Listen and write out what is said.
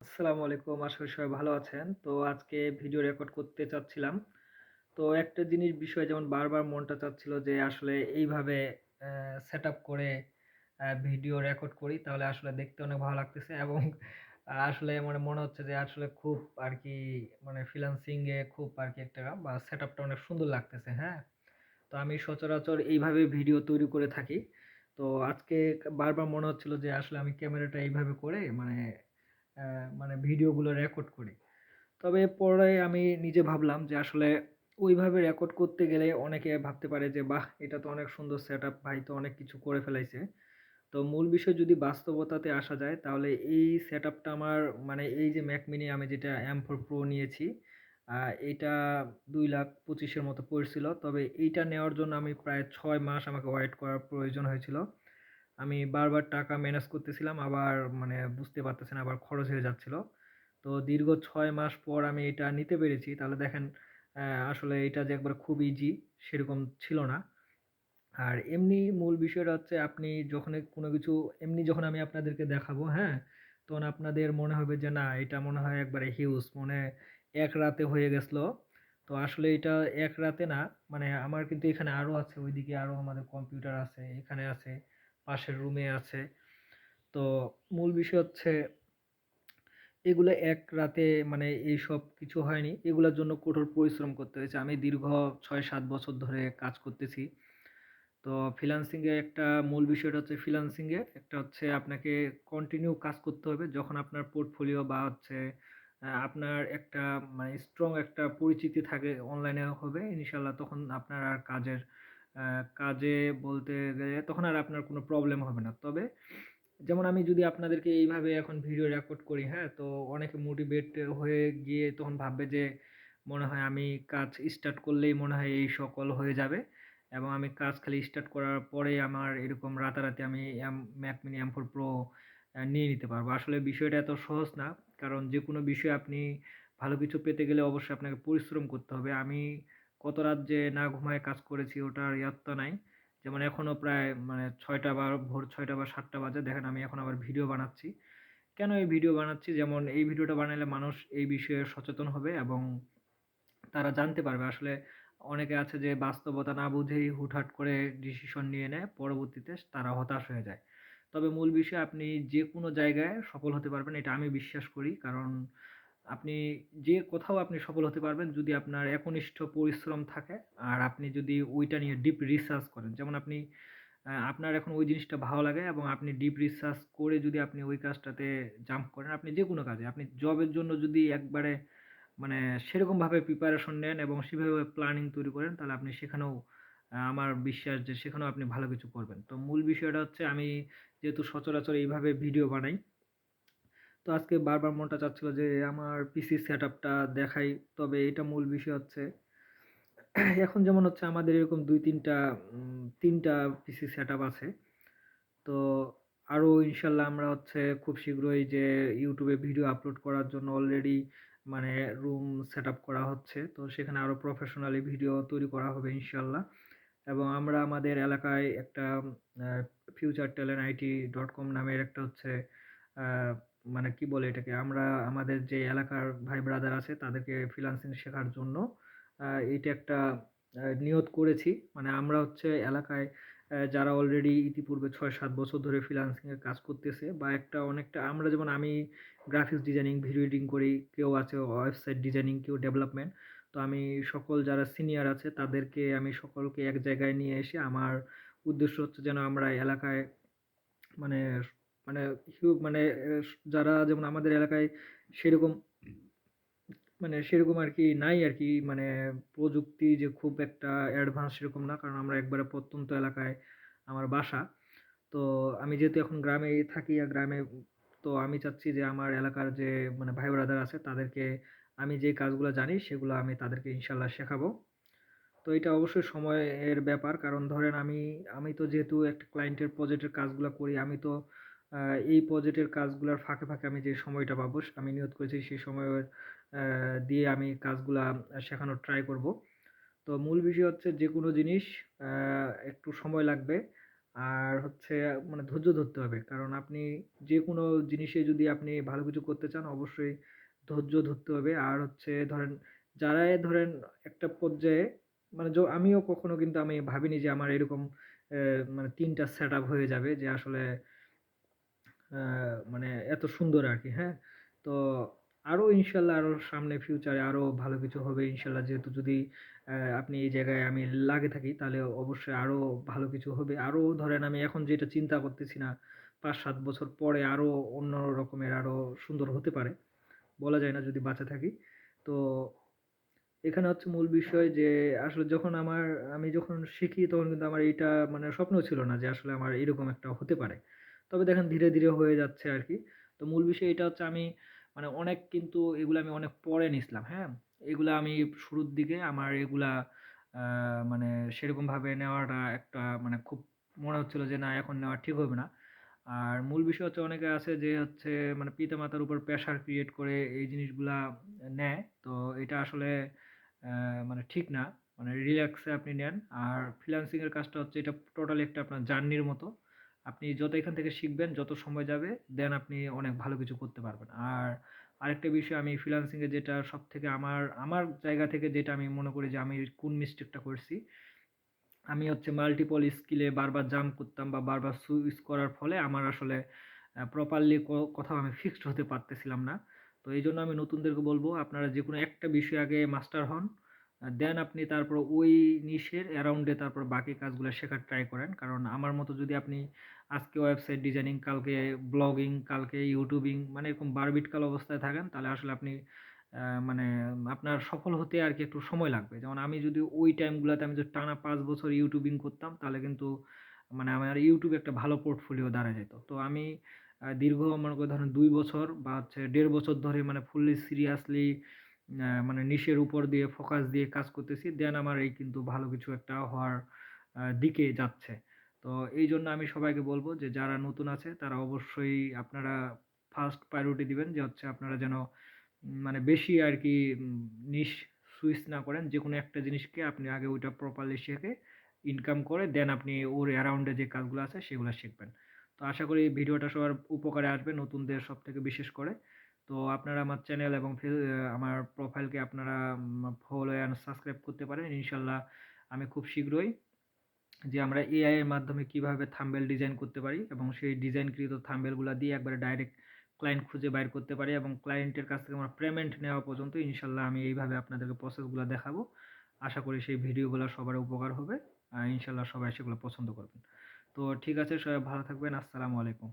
আসসালামু আলাইকুম। আশা করি সবাই ভালো আছেন। তো আজকে ভিডিও রেকর্ড করতে চাচ্ছিলাম। তো একটা বিষয় যেমন বারবার মনটা চাচ্ছিল যে আসলে এইভাবে সেটআপ করে ভিডিও রেকর্ড করি তাহলে আসলে দেখতে অনেক ভালো লাগতেছে এবং আসলে মানে মনে হচ্ছে যে আসলে খুব আরকি মানে ফ্রিল্যান্সিং এ খুব আরকি একটা বা সেটআপটা অনেক সুন্দর লাগতেছে, হ্যাঁ? তো আমি সচরাচর এইভাবে ভিডিও তৈরি করে থাকি। তো আজকে বারবার মনে হচ্ছিল যে আসলে আমি ক্যামেরাটা এইভাবে করে অ্যা মানে ভিডিওগুলো রেকর্ড করি। তবে পরে আমি নিজে ভাবলাম যে আসলে ওইভাবে রেকর্ড করতে গেলে অনেকে ভাবতে পারে যে, "বাহ! এটা তো অনেক সুন্দর সেটআপ, ভাই তো অনেক কিছু করে ফেলাইছে।" তো মূল বিষয় যদি বাস্তবতাতে আসা যায় তাহলে এই সেটআপটা আমার মানে এই যে Mac mini আমি যেটা M4 Pro নিয়েছি, আ এইটা ২,২৫,০০০ এর মতো পড়ছিল। তবে এইটা নেওয়ার জন্য আমি প্রায় ৬ মাস আমাকে ওয়েট করার প্রয়োজন হয়েছিল। আমি বারবার টাকা ম্যানেজ করতেছিলাম, আবার মানে বুঝতে পারতেছেন আবার খরচ হয়ে যাচ্ছিল। তো দীর্ঘ ৬ মাস পর আমি এটা নিতে পেরেছি। তাহলে দেখেন আসলে এটা যে একবারে খুব ইজি সেরকম ছিল না। আর এমনি মূল বিষয়টা হচ্ছে আপনি যখনই কোনো কিছু এমনি যখন আমি আপনাদেরকে দেখাবো, হ্যাঁ? তখন আপনাদের মনে হবে যে না এটা মনে হয় একবারে হিউজ মনে এক রাতে হয়ে গেছিল। তো আসলে এটা এক রাতে না মানে আমার কিন্তু এখানে আরো আছে, ওইদিকে আরো আমাদের কম্পিউটার আছে, এখানে আছে, পাশের রুমে আছে। তো মূল বিষয় হচ্ছে এগুলো এক রাতে মানে এইসব কিছু হয়নি। এগুলার জন্য কঠোর পরিশ্রম করতে হয়েছে। আমি দীর্ঘ ৬-৭ বছর ধরে কাজ করতেছি। তো ফ্রিল্যান্সিং এ একটা মূল বিষয়টা হচ্ছে ফ্রিল্যান্সিং এ একটা হচ্ছে আপনাকে কন্টিনিউ কাজ করতে হবে। যখন আপনার পোর্টফোলিও বা হচ্ছে আপনার একটা মানে স্ট্রং একটা পরিচিতি থাকে অনলাইনে হবে ইনশাআল্লাহ তখন আপনার আর আ কাজে বলতে গেলে তখন আর আপনার কোনো প্রবলেম হবে না। তবে যেমন আমি যদি আপনাদেরকে এইভাবে এখন ভিডিও রেকর্ড করি, হ্যাঁ? তো অনেকে মোটিভেট হয়ে গিয়ে তখন ভাববে যে মনে হয় আমি কাজ স্টার্ট করলেই মনে হয় এই সকল হয়ে যাবে এবং আমি কাজ খালি স্টার্ট করার পরেই আমার এরকম রাতারাতি আমি Mac mini M4 Pro নিয়ে নিতে পারবো। আসলে বিষয়টা এত সহজ না। কারণ যেকোনো বিষয়ে আপনি ভালো কিছু পেতে গেলে অবশ্যই আপনাকে পরিশ্রম করতে হবে। আমি কত রাত যে না ঘুমায়ে কাজ করেছি ওটার ইয়াত্তা নাই। যেমন এখনো প্রায় মানে ৬টা বা ভোর ৬টা বা ৭টা বাজে। দেখেন আমি এখন আবার ভিডিও বানাচ্ছি। কেন এই ভিডিও বানাচ্ছি? যেমন এই ভিডিওটা বানাইলে মানুষ এই বিষয়ে সচেতন হবে এবং তারা জানতে পারবে আসলে অনেকে আছে যে বাস্তবতা না বুঝেই হুটহাট করে ডিসিশন নিয়ে নেয়। পরবর্তীতে তারা হতাশ হয়ে যায়। তবে মূল বিষয় আপনি যেকোনো জায়গায় সফল হতে পারবেন এটা আমি বিশ্বাস করি। কারণ আপনি যে কোথাও আপনি সফল হতে পারবেন যদি আপনার একনিষ্ঠ পরিশ্রম থাকে আর আপনি যদি ওইটা নিয়ে ডিপ রিসার্চ করেন। যেমন আপনি আপনার এখন ওই জিনিসটা ভালো লাগে এবং আপনি ডিপ রিসার্চ করে যদি আপনি ওই কাজটাতে জাম্প করেন, আপনি যেকোনো কাজে, আপনি জবের জন্য যদি একবারে মানে সেরকমভাবে প্রিপারেশন নেন এবং সেভাবে প্ল্যানিং তৈরি করেন, তাহলে আপনি সেখানেও আমার বিশ্বাস যে সেখানেও আপনি ভালো কিছু করবেন। তো মূল বিষয়টা হচ্ছে আমি যেহেতু সচরাচর এইভাবে ভিডিও বানাই, তো আজকে বারবার মনটা চাচ্ছিল যে আমার পিসি সেটআপটা দেখাই। তবে এটা মূল বিষয় হচ্ছে এখন যেমন হচ্ছে আমাদের এরকম ২-৩ টা ৩ টা পিসি সেটআপ আছে। তো আরো ইনশাআল্লাহ আমরা হচ্ছে খুব শীঘ্রই যে YouTube এ ভিডিও আপলোড করার জন্য অলরেডি মানে রুম সেটআপ করা হচ্ছে। তো সেখানে আরো প্রফেশনালি ভিডিও তৈরি করা হবে ইনশাআল্লাহ। এবং আমরা আমাদের এলাকায় একটা আ futuretalent.it.com নামের একটা হচ্ছে আ মানে কি বলে এটাকে? আমরা আমাদের যে এলাকার ভাই ব্রাদার আছে তাদেরকে ফ্রিল্যান্সিং শেখার জন্য এইটা একটা নিয়ত করেছি। মানে আমরা হচ্ছে এলাকায় যারা অলরেডি ইতিপূর্বে ৬-৭ বছর ধরে ফ্রিল্যান্সিং এর কাজ করতেছে বা একটা অনেকটা আমরা যেমন আমি গ্রাফিক্স ডিজাইনিং, ভিডিও এডিটিং করি, কেউ আছে ওয়েবসাইট ডিজাইনিং, কেউ ডেভেলপমেন্ট। তো আমি সকল যারা সিনিয়র আছে তাদেরকে আমি সকলকে এক জায়গায় নিয়ে এসে আমার উদ্দেশ্য হচ্ছে যেন আমরা এলাকায় মানে মানে মানে যারা যেমন আমাদের এলাকায় সেরকম সেরকম আরকি নাই আরকি মানে প্রযুক্তি যে খুব একটা অ্যাডভান্স সেরকম না। কারণ আমরা একবারে প্রত্যন্ত এলাকায় আমার বাসা। তো আমি যেহেতু এখন গ্রামেই থাকি আর গ্রামে তো আমি চাচ্ছি যে আমার এলাকার যে মানে ভাই ব্রাদার আছে তাদেরকে আমি যে কাজগুলা জানি সেগুলো আমি তাদেরকে ইনশাআল্লাহ শেখাবো। তো এটা অবশ্যই সময়ের ব্যাপার। কারণ ধরেন আমি তো যেহেতু একটা ক্লায়েন্টের প্রজেক্টের কাজগুলা করি, আমি তো আ এই প্রজেক্টের কাজগুলার ফাঁকে, ফাঁকে আমি যে সময়টা পাবো আমি নিয়ত করেছি সেই সময়ের আ দিয়ে আমি কাজগুলা শেখানোর ট্রাই করব। তো মূল বিষয় হচ্ছে যেকোনো জিনিস আ একটু সময় লাগবে। আর হচ্ছে মানে ধৈর্য ধরতে হবে। কারণ আপনি যেকোনো জিনিসে যদি আপনি ভালো কিছু করতে চান অবশ্যই ধৈর্য ধরতে হবে। আর হচ্ছে ধরেন যারাই ধরেন একটা পর্যায়ে মানে আমিও কখনো কিন্তু আমি ভাবিনি যে আমার এরকম মানে ৩ টা সেটআপ হয়ে যাবে যে আসলে আ মানে এত সুন্দর আরকি, হ্যাঁ? তো আরো ইনশাআল্লাহ আরো সামনে ফিউচারে আরো ভালো কিছু হবে ইনশাআল্লাহ। যেহেতু যদি আপনি এই জায়গায় আমি লাগে থাকি তাহলে অবশ্যই আরো ভালো কিছু হবে। আরো ধরেন আমি এখন যেটা চিন্তা করতেছি না ৫-৭ বছর পরে আরো অন্য রকমের আরো সুন্দর হতে পারে। বলা যায় না যদি বাঁচা থাকি। তো এখানে হচ্ছে মূল বিষয় যে আসলে আমি যখন শিখি তখন কিন্তু আমার এইটা মানে স্বপ্ন ছিল না যে আসলে আমার এরকম একটা হতে পারে। তবে দেখেন ধীরে, ধীরে হয়ে যাচ্ছে আরকি। তো মূল বিষয় এটা হচ্ছে আমি মানে অনেক কিন্তু এগুলা আমি অনেক পরে নিছিলাম, হ্যাঁ? এগুলা আমি শুরুর দিকে আমার এগুলা আ মানে সেরকমভাবে নেওয়াটা একটা মানে খুব মনে হচ্ছিল যে না এখন নেওয়া ঠিক হবে না। আর মূল বিষয় হচ্ছে অনেকে আছে যে হচ্ছে মানে পিতামাতার উপর প্রেশার ক্রিয়েট করে এই জিনিসগুলা নেয়। তো এটা আসলে অ্যা মানে ঠিক না। মানে রিল্যাক্সে আপনি নেন। আর ফ্রিল্যান্সিং এর কাজটা হচ্ছে এটা টোটালি একটা আপনার জার্নির মতো। আপনি যত এখান থেকে শিখবেন, যত সময় যাবে দেন আপনি অনেক ভালো কিছু করতে পারবেন। আর আরেকটা বিষয় আমি ফ্রিল্যান্সিং এ যেটা সবথেকে আমার জায়গা থেকে যেটা আমি মনে করি যে আমি কোন মিস্টেকটা করছি আমি হচ্ছে মাল্টিপল স্কিলে বারবার জাম্প করতাম বা বারবার সুইচ করার ফলে আমার আসলে প্রপারলি কোথাও আমি ফিক্সড হতে পারতেছিলাম না। তো এইজন্য আমি নতুনদেরকে বলব আপনারা যেকোনো একটা বিষয় আগে মাস্টার হন। দেন আপনি তারপর ওই নিশের অ্যারাউন্ডে তারপর বাকি কাজগুলা শেখার ট্রাই করেন। কারণ আমার মতো যদি আপনি আজকে ওয়েবসাইট ডিজাইনিং, কালকে ব্লগিং, কালকে ইউটিউবিং মানে এরকম বারবিটকাল অবস্থায় থাকেন তাহলে আসলে আপনি মানে আপনার সফল হতে আরকি একটু সময় লাগবে। যেমন আমি যদি ওই টাইমগুলাতে আমি যদি টানা ৫ বছর ইউটিউবিং করতাম তাহলে কিন্তু মানে আমার YouTube একটা ভালো পোর্টফোলিও দাঁড়ায় যেত। তো আমি দীর্ঘ মনে করে ধরেন ২ বছর বা হচ্ছে ১.৫ বছর ধরে মানে ফুললি সিরিয়াসলি মানে নিশের উপর দিয়ে ফোকাস দিয়ে কাজ করতেছি। দেন আমার এই কিন্তু ভালো কিছু একটা হওয়ার দিকে যাচ্ছে। তো এইজন্য আমি সবাইকে বলব যে যারা নতুন আছে তারা অবশ্যই আপনারা ফার্স্ট প্রায়োরিটি দিবেন যে হচ্ছে আপনারা যেন মানে বেশি আরকি নিশ সুইচ না করেন। যেকোনো একটা জিনিসকে আপনি আগে ওইটা প্রপারলি শিখে ইনকাম করে দেন আপনি ওর অ্যারাউন্ড এ যে কাজগুলো আছে সেগুলা শিখবেন। তো আশা করি এই ভিডিওটা সবার উপকারে আসবে নতুনদের সবথেকে বিশেষ করে। তো আপনারা আমার চ্যানেল এবং আমার প্রোফাইলকে আপনারা ফলো অ্যান্ড সাবস্ক্রাইব করতে পারেন। ইনশাআল্লাহ আমি খুব শীঘ্রই যে আমরা এআই এর মাধ্যমে কিভাবে থাম্বনেল ডিজাইন করতে পারি এবং সেই ডিজাইনকৃত থাম্বনেল গুলা দিয়ে একবারে ডাইরেক্ট ক্লায়েন্ট খুঁজে বাইর করতে পারি এবং ক্লায়েন্টের কাছ থেকে আমরা পেমেন্ট নেওয়া পর্যন্ত ইনশাআল্লাহ আমি এইভাবে আপনাদেরকে প্রসেসগুলা দেখাবো। আশা করি সেই ভিডিওগুলা সবার উপকার হবে। ইনশাআল্লাহ সবাই সেগুলো পছন্দ করবেন। তো ঠিক আছে সবাই ভালো থাকবেন। আসসালামু আলাইকুম।